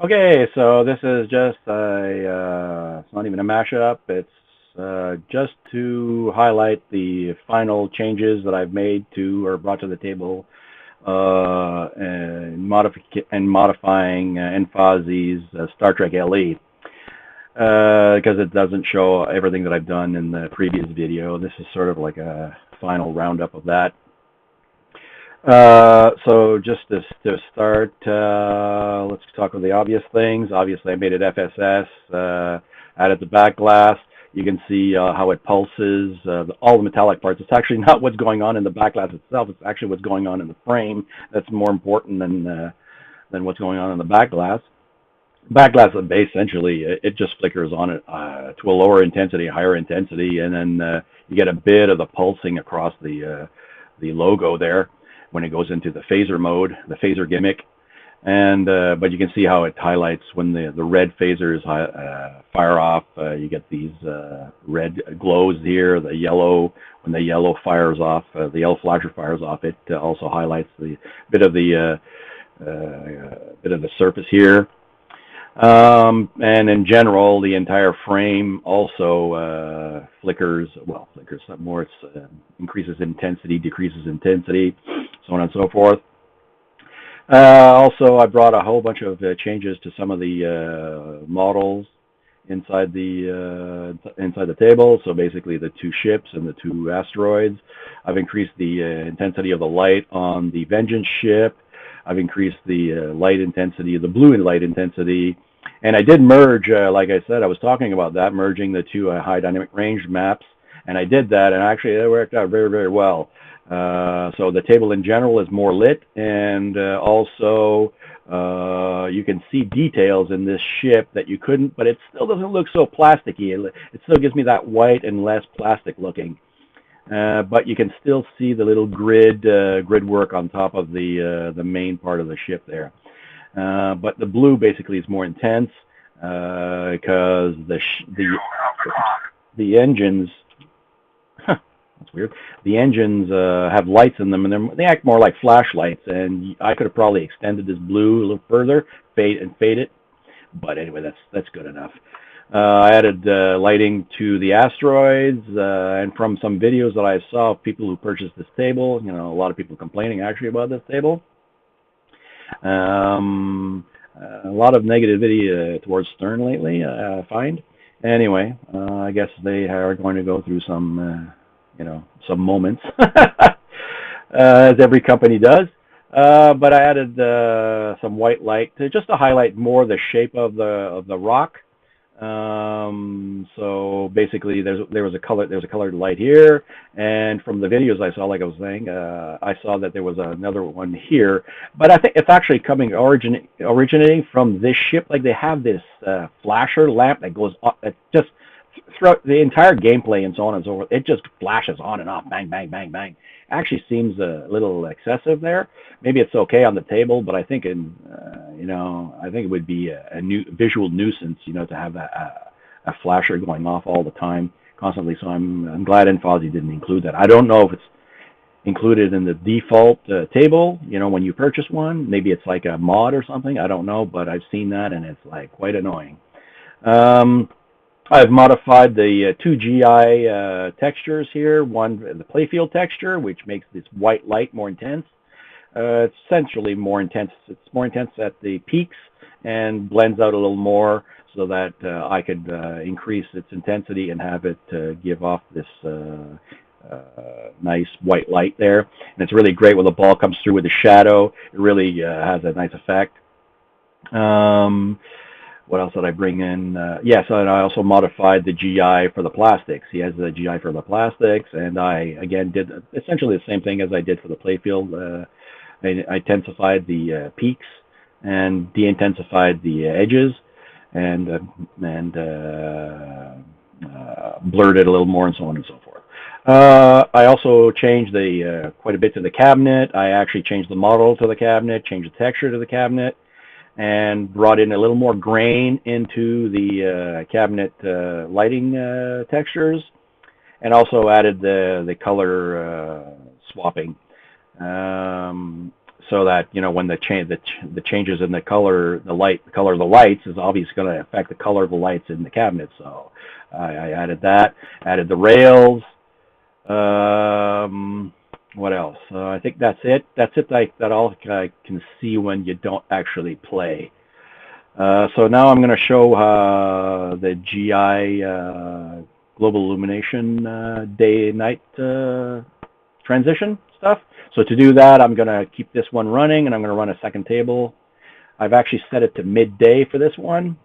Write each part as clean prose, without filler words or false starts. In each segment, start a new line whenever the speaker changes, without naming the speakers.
Okay, so this is just it's not even a mashup. It's just to highlight the final changes that I've made to or brought to the table and modifying Enfazi's Star Trek LE because it doesn't show everything that I've done in the previous video. This is sort of like a final roundup of that. So just to start, let's talk about the obvious things. Obviously, I made it FSS, added the back glass. You can see how it pulses, all the metallic parts. It's actually not what's going on in the back glass itself. It's actually what's going on in the frame that's more important than what's going on in the back glass. Back glass, essentially, it just flickers on it to a lower intensity, higher intensity, and then you get a bit of the pulsing across the logo there when it goes into the phaser mode, the phaser gimmick. And but you can see how it highlights when the red phasers fire off. You get these red glows here. The yellow, when the yellow fires off, the yellow flasher fires off. It also highlights the bit of the surface here. And in general, the entire frame also flickers. Well, flickers some more. It increases intensity, decreases intensity, so on and so forth. Also, I brought a whole bunch of changes to some of the models inside the table. So basically, the two ships and the two asteroids. I've increased the intensity of the light on the Vengeance ship. I've increased the light intensity, the blue and light intensity. And I did merge, like I said, I was talking about that, merging the two high dynamic range maps. And I did that, and actually it worked out very, very well. So the table in general is more lit, and also you can see details in this ship that you couldn't, but it still doesn't look so plasticky. It still gives me that white and less plastic looking. But you can still see the little grid work on top of the main part of the ship there. But the blue basically is more intense because the engines. That's weird. The engines have lights in them, and they act more like flashlights. And I could have probably extended this blue a little further, fade it. But anyway, that's good enough. I added lighting to the asteroids, and from some videos that I saw of people who purchased this table, a lot of people complaining actually about this table. A lot of negativity towards Stern lately, I find. Anyway, I guess they are going to go through some moments, as every company does. But I added some white light just to highlight more the shape of the rock. So basically, there's a colored light here, and from the videos I saw, like I was saying, I saw that there was another one here. But I think it's actually originating from this ship. Like they have this flasher lamp that goes up, it just throughout the entire gameplay and so on and so forth, it just flashes on and off, bang, bang, bang, bang. Actually seems a little excessive there. Maybe it's okay on the table, but I think I think it would be a new visual nuisance, to have a flasher going off all the time, constantly. So I'm glad Enfazi didn't include that. I don't know if it's included in the default table, when you purchase one. Maybe it's like a mod or something. I don't know, but I've seen that, and it's like quite annoying. I've modified the two GI textures here. One, the playfield texture, which makes this white light more intense. It's essentially more intense. It's more intense at the peaks and blends out a little more so that I could increase its intensity and have it give off this nice white light there. And it's really great when the ball comes through with the shadow. It really has a nice effect. What else did I bring in? Yes, and I also modified the GI for the plastics. He has the GI for the plastics, and I, again, did essentially the same thing as I did for the playfield. I intensified the peaks and de-intensified the edges, and blurred it a little more, and so on and so forth. I also changed quite a bit to the cabinet. I actually changed the model to the cabinet, changed the texture to the cabinet, and brought in a little more grain into the cabinet lighting textures, and also added the color swapping. so that when the changes in the color of the lights is obviously going to affect the color of the lights in the cabinet. So I added that, added the rails. What else? I think that's it. That all I can see when you don't actually play. So now I'm going to show the GI global illumination day-night transition stuff. So to do that, I'm going to keep this one running, and I'm going to run a second table. I've actually set it to midday for this one.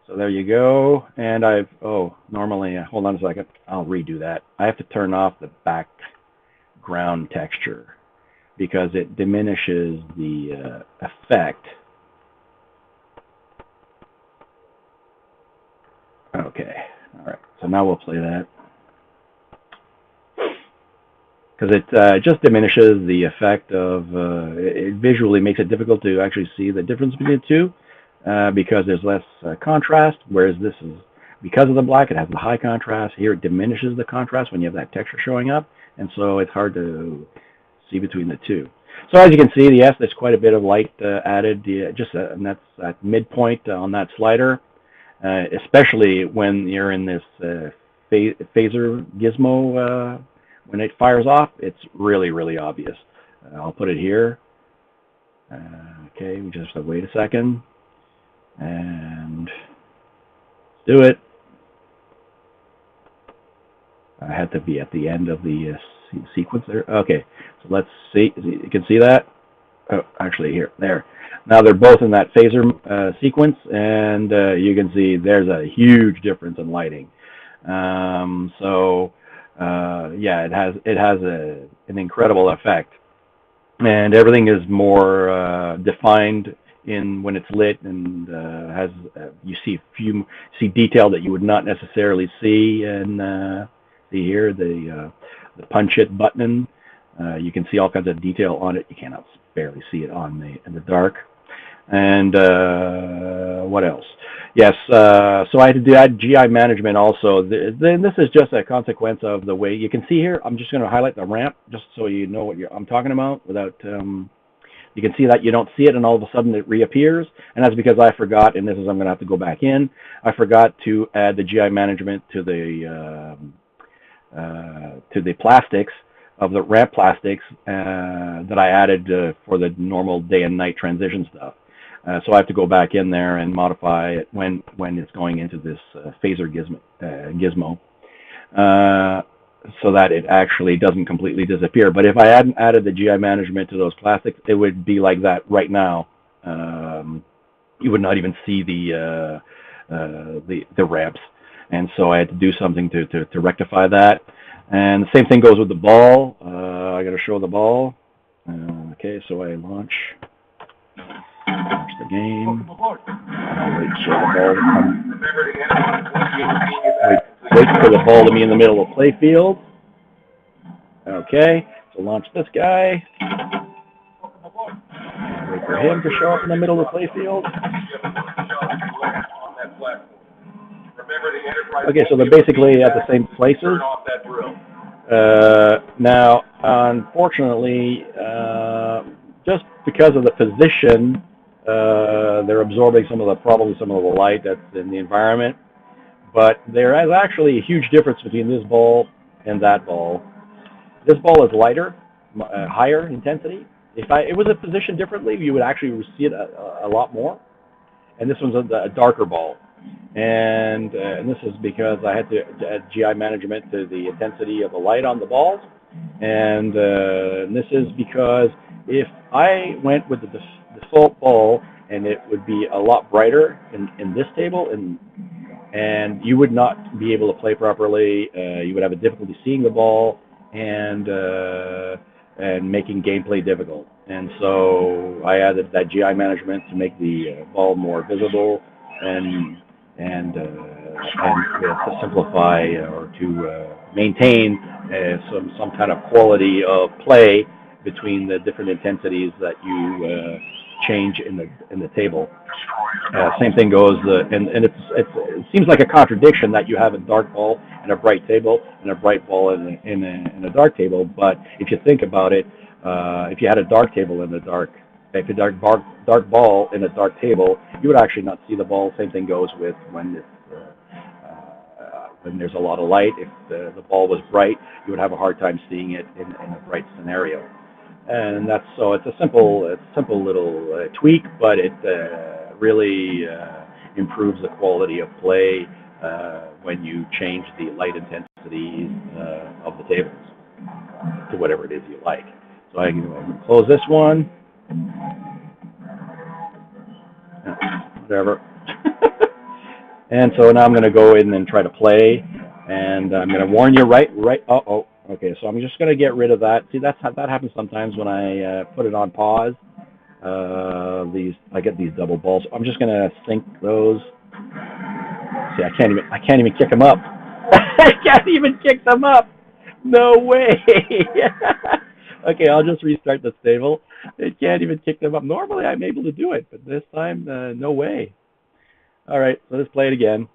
So there you go. And normally, hold on a second, I'll redo that. I have to turn off the background texture because it diminishes the effect. Okay, all right, so now we'll play that. Because it just diminishes the effect of, it visually makes it difficult to actually see the difference between the two because there's less contrast, whereas this is, because of the black, it has the high contrast. Here it diminishes the contrast when you have that texture showing up, and so it's hard to see between the two. So as you can see, yes, there's quite a bit of light added, and that's at midpoint on that slider. Especially when you're in this phaser gizmo, when it fires off, it's really, really obvious. I'll put it here. Okay, we just have to wait a second. And do it. I had to be at the end of the sequence there. Okay, so let's see. You can see that? Oh, actually here, there. Now they're both in that phaser sequence, and you can see there's a huge difference in lighting. Yeah, it has an incredible effect, and everything is more defined when it's lit, and you see detail that you would not necessarily see. And see here the punch it button. You can see all kinds of detail on it. You cannot barely see it in the dark. And what else? Yes, so I had to do that GI management also. Then this is just a consequence of the way you can see here. I'm just going to highlight the ramp just so you know what I'm talking about without. You can see that you don't see it, and all of a sudden it reappears, and that's because I forgot. And this is, I'm going to have to go back in. I forgot to add the GI management to the plastics of the ramp plastics that I added for the normal day and night transition stuff. So I have to go back in there and modify it when it's going into this phaser gizmo so that it actually doesn't completely disappear. But if I hadn't added the GI management to those plastics, it would be like that right now. You would not even see the ramps. And so I had to do something to rectify that. And the same thing goes with the ball. I got to show the ball. Okay, so I launch the game. I'll wait for the ball to come. Wait for the ball to be in the middle of the play field. Okay, so launch this guy. Wait for him to show up in the middle of the play field. Okay, so they're basically at the same places. Now, unfortunately, just because of the position, they're absorbing some of the light that's in the environment. But there is actually a huge difference between this ball and that ball. This ball is lighter, higher intensity. If it was positioned differently, you would actually see it a lot more. And this one's a darker ball. And this is because I had to add GI management to the intensity of the light on the balls. And this is because if I went with the default ball, and it would be a lot brighter in this table, and you would not be able to play properly. You would have a difficulty seeing the ball and making gameplay difficult. And so I added that GI management to make the ball more visible and to simplify or to maintain some kind of quality of play between the different intensities that you change in the table. Same thing goes, and it seems like a contradiction that you have a dark ball and a bright table and a bright ball in a dark table. But if you think about it, if you had a dark table in the dark, if a dark ball in a dark table, you would actually not see the ball. Same thing goes with when there's a lot of light. If the ball was bright, you would have a hard time seeing it in a bright scenario. And so it's a simple little tweak, but it really improves the quality of play when you change the light intensity of the tables to whatever it is you like. So I can close this one. Whatever. And so now I'm going to go in and try to play, and I'm going to warn you right. Okay, so I'm just going to get rid of that. See, that happens sometimes when I put it on pause. I get these double balls. I'm just going to sync those. See, I can't even kick them up. I can't even kick them up. No way. Okay, I'll just restart the table. It can't even kick them up. Normally I'm able to do it, but this time, no way. All right, so let's play it again.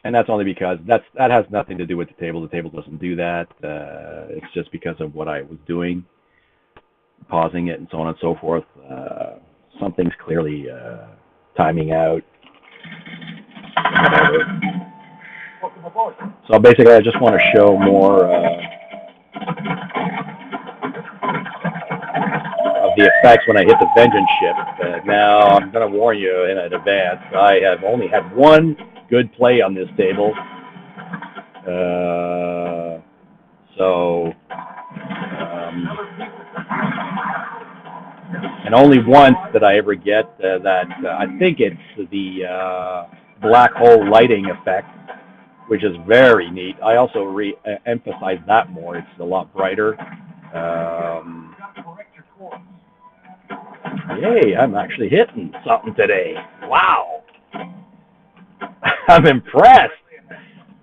And that's only because that has nothing to do with the table. The table doesn't do that. It's just because of what I was doing, pausing it and so on and so forth. Something's clearly timing out. Whatever. So basically, I just want to show more of the effects when I hit the Vengeance ship. Now, I'm going to warn you in advance, I have only had one good play on this table. And only once did I ever get that, I think it's the black hole lighting effect, which is very neat. I also emphasize that more. It's a lot brighter. Yay, I'm actually hitting something today. Wow. I'm impressed.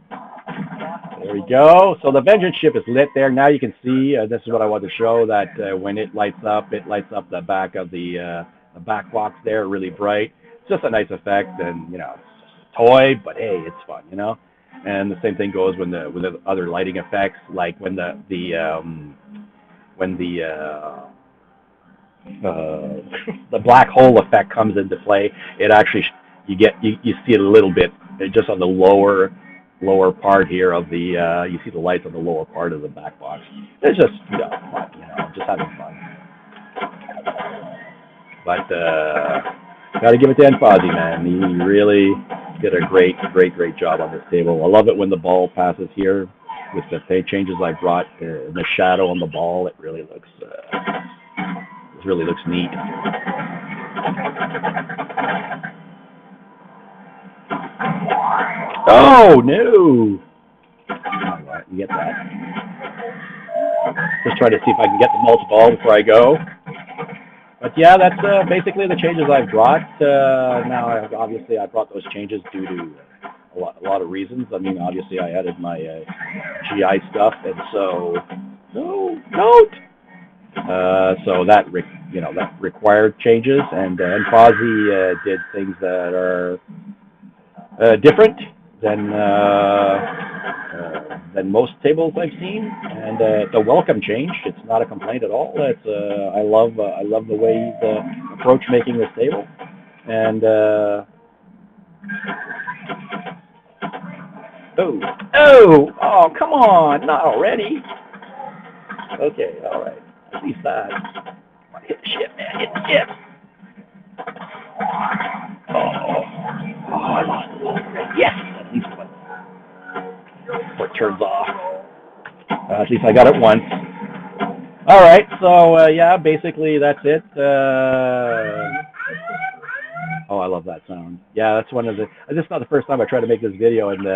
There we go. So the Vengeance ship is lit there. Now you can see, this is what I want to show, that when it lights up the back of the back box there really bright. It's just a nice effect, and you know, it's just a toy, but hey, it's fun, you know. And the same thing goes with the other lighting effects, like when the black hole effect comes into play. It actually you see it a little bit just on the lower part here of the you see the lights on the lower part of the back box. It's just fun, just having fun. But got to give it to Fozzie, man. He really did a great job on this table. I love it when the ball passes here with the changes I brought. The shadow on the ball, it really looks neat. Oh no! All right, you get that. Just try to see if I can get the multi-ball before I go. But yeah, that's basically the changes I've brought. Now, obviously, I brought those changes due to a lot of reasons. I mean, obviously, I added my GI stuff, and so so that required changes, and Fozzie did things that are different than most tables I've seen, and it's a welcome change. It's not a complaint at all. It's I love the way he's approached making this table, and oh come on, not already. Okay, all right, at least that. Hit the ship, man, hit the ship. Oh, I lost the ball. Yes, at least one. Before it turns off. At least I got it once. All right, so yeah, basically that's it. Oh, I love that sound. Yeah, that's one of the. This is not the first time I tried to make this video, and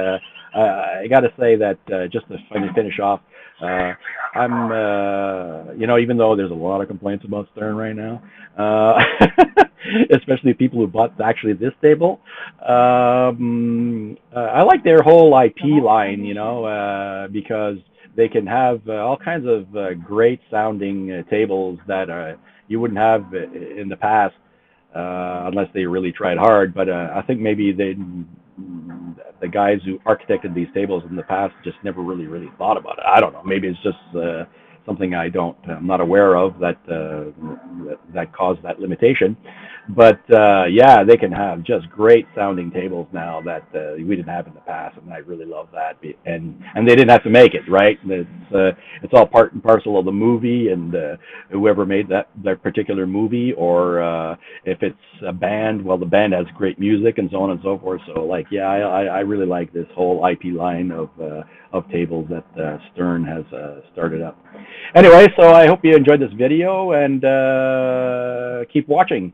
I got to say that just to finish off, I'm even though there's a lot of complaints about Stern right now, especially people who bought actually this table. I like their whole IP line, because they can have all kinds of great sounding tables that you wouldn't have in the past unless they really tried hard. But I think maybe the guys who architected these tables in the past just never really thought about it. I don't know. Maybe it's just something I'm not aware of that caused that limitation. But yeah, they can have just great sounding tables now that we didn't have in the past, and I really love that. And they didn't have to make it, right? It's all part and parcel of the movie, and whoever made that particular movie, or if it's a band, well, the band has great music and so on and so forth. So like, yeah, I really like this whole IP line of tables that Stern has started up. Anyway, so I hope you enjoyed this video, and keep watching.